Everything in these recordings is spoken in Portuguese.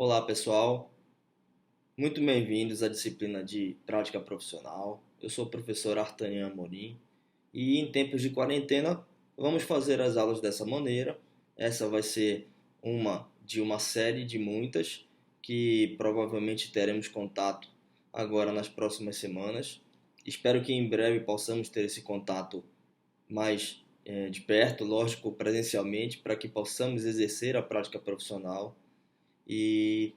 Olá, pessoal. Muito bem-vindos à disciplina de prática profissional. Eu sou o professor Artanian Amorim e em tempos de quarentena vamos fazer as aulas dessa maneira. Essa vai ser uma série de muitas que provavelmente teremos contato agora nas próximas semanas. Espero que em breve possamos ter esse contato mais de perto, lógico, presencialmente, para que possamos exercer a prática profissional. E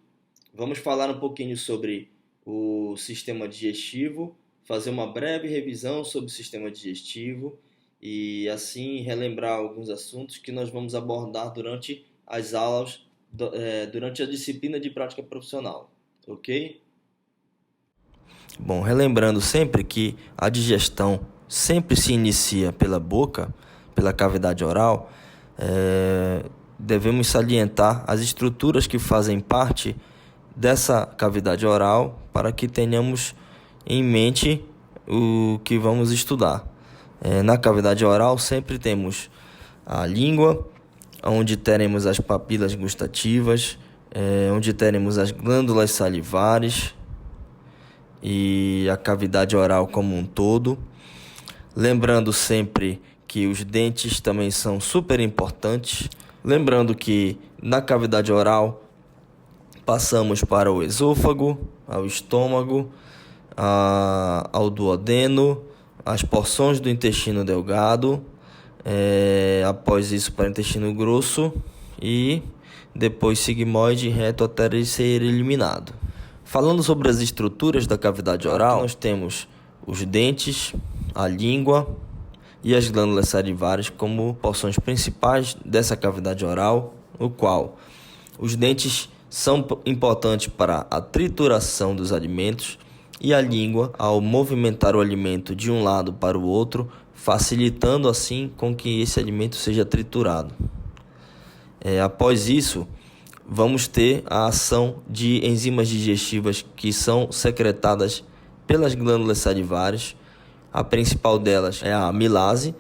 vamos falar um pouquinho sobre o sistema digestivo, fazer uma breve revisão sobre o sistema digestivo e assim relembrar alguns assuntos que nós vamos abordar durante as aulas, durante a disciplina de prática profissional, ok? Bom, relembrando sempre que a digestão sempre se inicia pela boca, pela cavidade oral, devemos salientar as estruturas que fazem parte dessa cavidade oral para que tenhamos em mente o que vamos estudar. Na cavidade oral sempre temos a língua, onde teremos as papilas gustativas, onde teremos as glândulas salivares e a cavidade oral como um todo. Lembrando sempre que os dentes também são super importantes. Lembrando que na cavidade oral passamos para o esôfago, ao estômago, ao duodeno, as porções do intestino delgado, após isso para o intestino grosso e depois sigmoide e reto até ele ser eliminado. Falando sobre as estruturas da cavidade oral, nós temos os dentes, a língua e as glândulas salivares como porções principais dessa cavidade oral, no qual os dentes são importantes para a trituração dos alimentos e a língua ao movimentar o alimento de um lado para o outro, facilitando assim com que esse alimento seja triturado. Após isso, vamos ter a ação de enzimas digestivas que são secretadas pelas glândulas salivares. A principal delas é a amilase,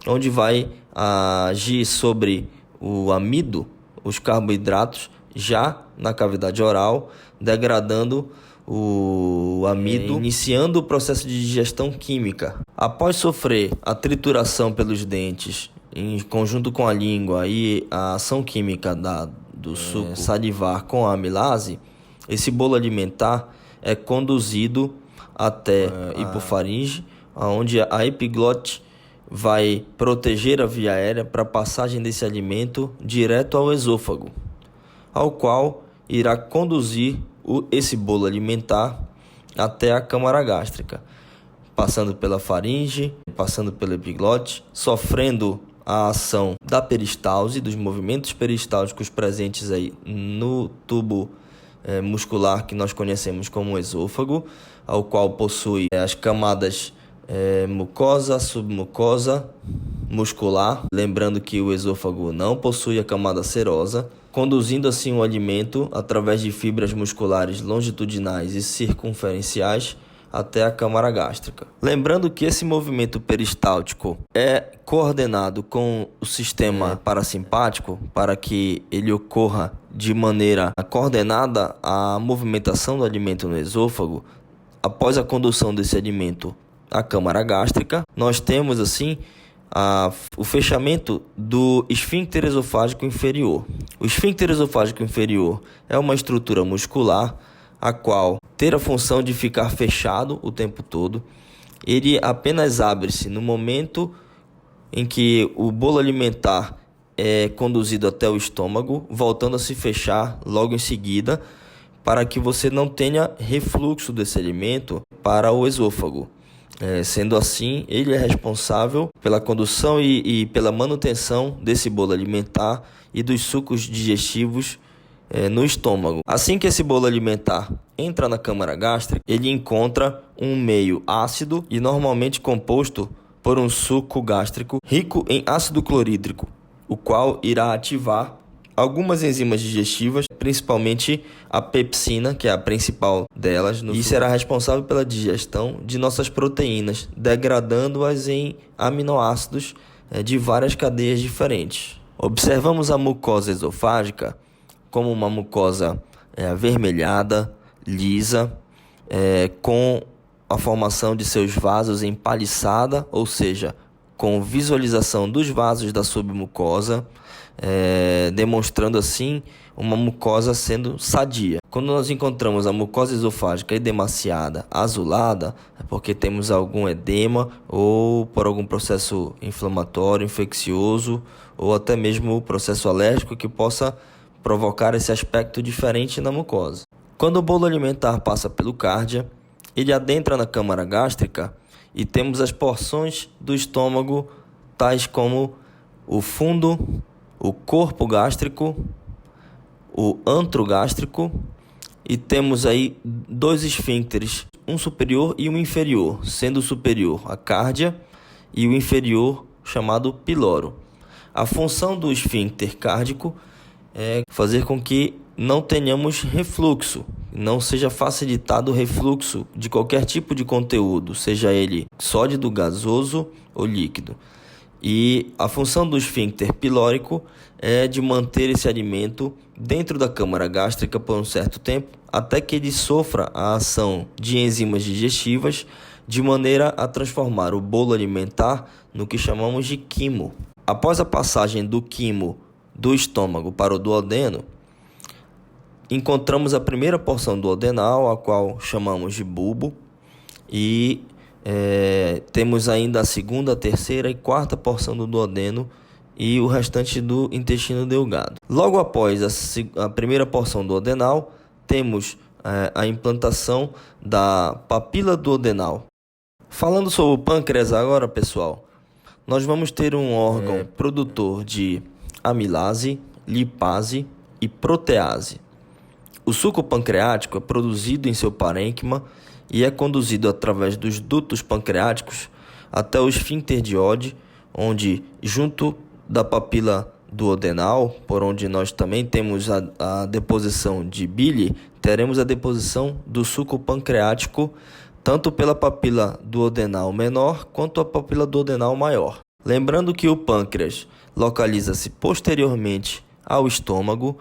onde vai agir sobre o amido, os carboidratos, já na cavidade oral, degradando o amido, iniciando o processo de digestão química. Após sofrer a trituração pelos dentes, em conjunto com a língua e a ação química do suco salivar com a amilase, esse bolo alimentar é conduzido até a hipofaringe, onde a epiglote vai proteger a via aérea para a passagem desse alimento direto ao esôfago, ao qual irá conduzir esse bolo alimentar até a câmara gástrica, passando pela faringe, passando pela epiglote, sofrendo a ação da peristalse, dos movimentos peristálticos presentes aí no tubo muscular que nós conhecemos como esôfago, ao qual possui as camadas mucosa, submucosa, muscular. Lembrando que o esôfago não possui a camada serosa, conduzindo assim o alimento através de fibras musculares longitudinais e circunferenciais até a câmara gástrica. Lembrando que esse movimento peristáltico é coordenado com o sistema parasimpático para que ele ocorra de maneira coordenada a movimentação do alimento no esôfago. Após a condução desse alimento à câmara gástrica, nós temos assim o fechamento do esfíncter esofágico inferior. O esfíncter esofágico inferior é uma estrutura muscular a qual ter a função de ficar fechado o tempo todo. Ele apenas abre-se no momento em que o bolo alimentar é conduzido até o estômago, voltando a se fechar logo em seguida, para que você não tenha refluxo desse alimento para o esôfago. Sendo assim, ele é responsável pela condução e pela manutenção desse bolo alimentar e dos sucos digestivos no estômago. Assim que esse bolo alimentar entra na câmara gástrica, ele encontra um meio ácido e normalmente composto por um suco gástrico rico em ácido clorídrico, o qual irá ativar algumas enzimas digestivas, principalmente a pepsina, que é a principal delas, e será responsável pela digestão de nossas proteínas, degradando-as em aminoácidos de várias cadeias diferentes. Observamos a mucosa esofágica como uma mucosa avermelhada, lisa, com a formação de seus vasos em paliçada, ou seja, com visualização dos vasos da submucosa, demonstrando assim uma mucosa sendo sadia. Quando nós encontramos a mucosa esofágica edemaciada, azulada, é porque temos algum edema ou por algum processo inflamatório, infeccioso ou até mesmo processo alérgico que possa provocar esse aspecto diferente na mucosa. Quando o bolo alimentar passa pelo cárdia, ele adentra na câmara gástrica e temos as porções do estômago, tais como o fundo, o corpo gástrico, o antro gástrico, e temos aí dois esfíncteres, um superior e um inferior, sendo o superior a cárdia e o inferior chamado piloro. A função do esfíncter cárdico é fazer com que não tenhamos refluxo, não seja facilitado o refluxo de qualquer tipo de conteúdo, seja ele sólido, gasoso ou líquido. E a função do esfíncter pilórico é de manter esse alimento dentro da câmara gástrica por um certo tempo, até que ele sofra a ação de enzimas digestivas, de maneira a transformar o bolo alimentar no que chamamos de quimo. Após a passagem do quimo do estômago para o duodeno, encontramos a primeira porção duodenal, a qual chamamos de bulbo, e temos ainda a segunda, terceira e quarta porção do duodeno e o restante do intestino delgado. Logo após a primeira porção duodenal, temos a implantação da papila duodenal. Falando sobre o pâncreas agora, pessoal, nós vamos ter um órgão produtor de amilase, lipase e protease. O suco pancreático é produzido em seu parênquima e é conduzido através dos dutos pancreáticos até o esfíncter de Oddi, onde, junto da papila duodenal, por onde nós também temos a deposição de bile, teremos a deposição do suco pancreático tanto pela papila duodenal menor quanto a papila duodenal maior. Lembrando que o pâncreas localiza-se posteriormente ao estômago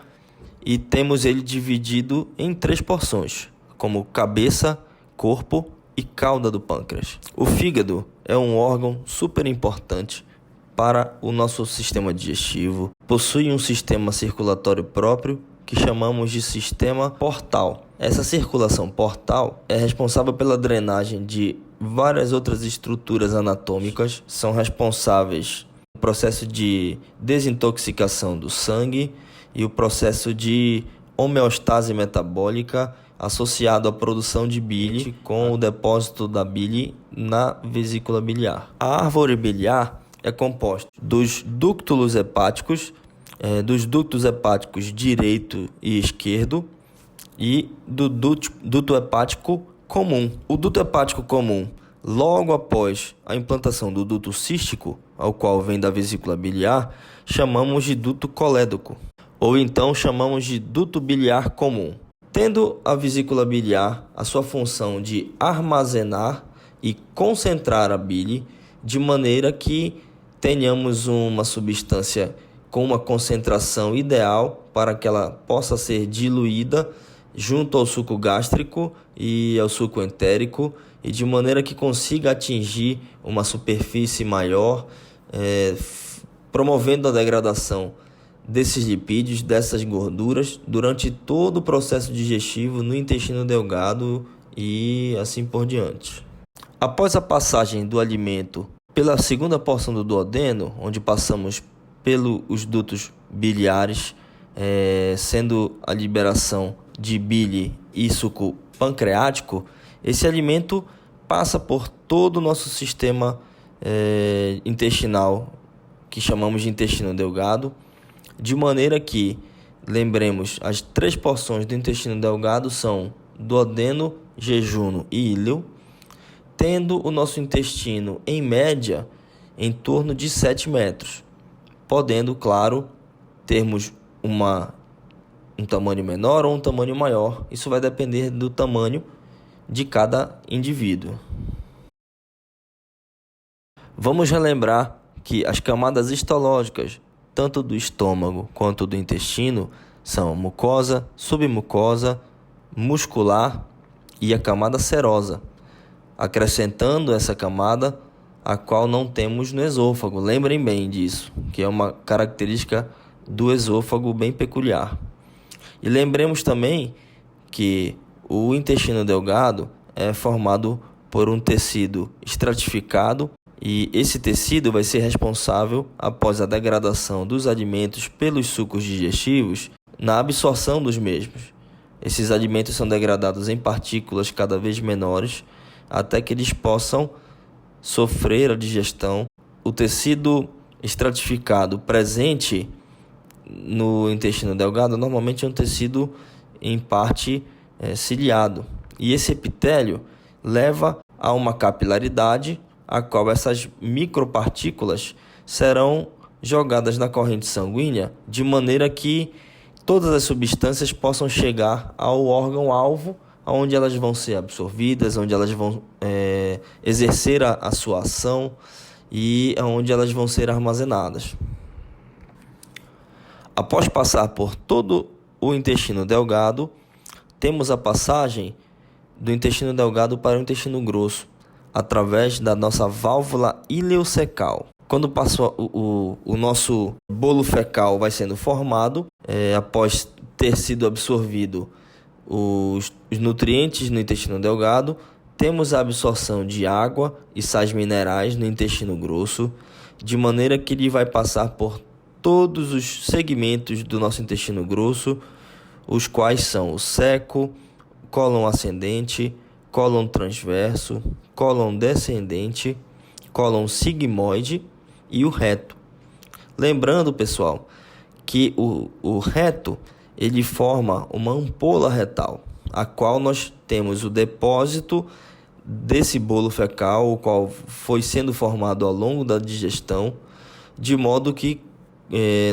e temos ele dividido em 3 porções, como cabeça, corpo e cauda do pâncreas. O fígado é um órgão super importante para o nosso sistema digestivo. Possui um sistema circulatório próprio que chamamos de sistema portal. Essa circulação portal é responsável pela drenagem de várias outras estruturas anatômicas, são responsáveis pelo processo de desintoxicação do sangue e o processo de homeostase metabólica associado à produção de bile com o depósito da bile na vesícula biliar. A árvore biliar é composta dos ductos hepáticos direito e esquerdo e do duto hepático comum. O duto hepático comum, logo após a implantação do duto cístico, ao qual vem da vesícula biliar, chamamos de duto colédoco, ou então chamamos de duto biliar comum. Tendo a vesícula biliar a sua função de armazenar e concentrar a bile, de maneira que tenhamos uma substância com uma concentração ideal para que ela possa ser diluída junto ao suco gástrico e ao suco entérico, e de maneira que consiga atingir uma superfície maior, promovendo a degradação desses lipídios, dessas gorduras, durante todo o processo digestivo no intestino delgado e assim por diante. Após a passagem do alimento pela segunda porção do duodeno, onde passamos pelos dutos biliares, sendo a liberação de bile e suco pancreático, esse alimento passa por todo o nosso sistema intestinal, que chamamos de intestino delgado, de maneira que, lembremos, as 3 porções do intestino delgado são duodeno, jejuno e íleo, tendo o nosso intestino, em média, em torno de 7 metros, podendo, claro, termos um tamanho menor ou um tamanho maior. Isso vai depender do tamanho de cada indivíduo. Vamos relembrar que as camadas histológicas, tanto do estômago quanto do intestino, são mucosa, submucosa, muscular e a camada serosa, acrescentando essa camada a qual não temos no esôfago. Lembrem bem disso, que é uma característica do esôfago bem peculiar. E lembremos também que o intestino delgado é formado por um tecido estratificado e esse tecido vai ser responsável, após a degradação dos alimentos pelos sucos digestivos, na absorção dos mesmos. Esses alimentos são degradados em partículas cada vez menores até que eles possam sofrer a digestão. O tecido estratificado presente no intestino delgado normalmente é um tecido em parte ciliado, e esse epitélio leva a uma capilaridade a qual essas micropartículas serão jogadas na corrente sanguínea de maneira que todas as substâncias possam chegar ao órgão-alvo, onde elas vão ser absorvidas, onde elas vão exercer a sua ação e onde elas vão ser armazenadas. Após passar por todo o intestino delgado, temos a passagem do intestino delgado para o intestino grosso, através da nossa válvula ileocecal. Quando passa o nosso bolo fecal vai sendo formado, após ter sido absorvido os nutrientes no intestino delgado, temos a absorção de água e sais minerais no intestino grosso, de maneira que ele vai passar por todos os segmentos do nosso intestino grosso, os quais são o seco, cólon ascendente, cólon transverso, cólon descendente, cólon sigmoide e o reto. Lembrando, pessoal, que o reto ele forma uma ampola retal, a qual nós temos o depósito desse bolo fecal, o qual foi sendo formado ao longo da digestão, de modo que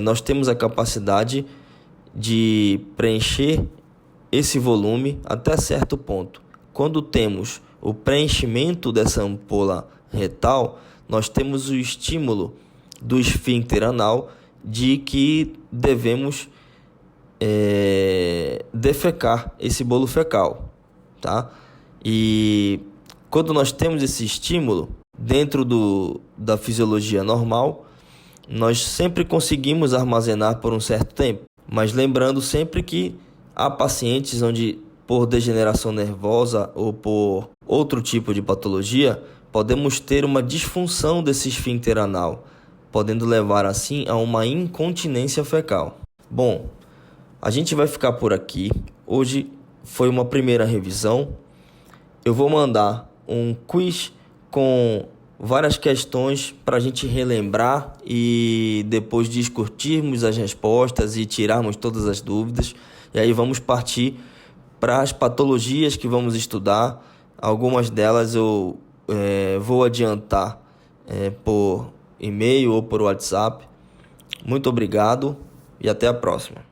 nós temos a capacidade de preencher esse volume até certo ponto. Quando temos o preenchimento dessa ampola retal, nós temos o estímulo do esfíncter anal de que devemos defecar esse bolo fecal, tá? E quando nós temos esse estímulo dentro da fisiologia normal, nós sempre conseguimos armazenar por um certo tempo, mas lembrando sempre que há pacientes onde, por degeneração nervosa ou por outro tipo de patologia, podemos ter uma disfunção desse esfíncter anal, podendo levar assim a uma incontinência fecal. Bom, a gente vai ficar por aqui. Hoje foi uma primeira revisão. Eu vou mandar um quiz com várias questões para a gente relembrar e depois discutirmos as respostas e tirarmos todas as dúvidas. E aí vamos partir para as patologias que vamos estudar. Algumas delas eu vou adiantar por e-mail ou por WhatsApp. Muito obrigado e até a próxima.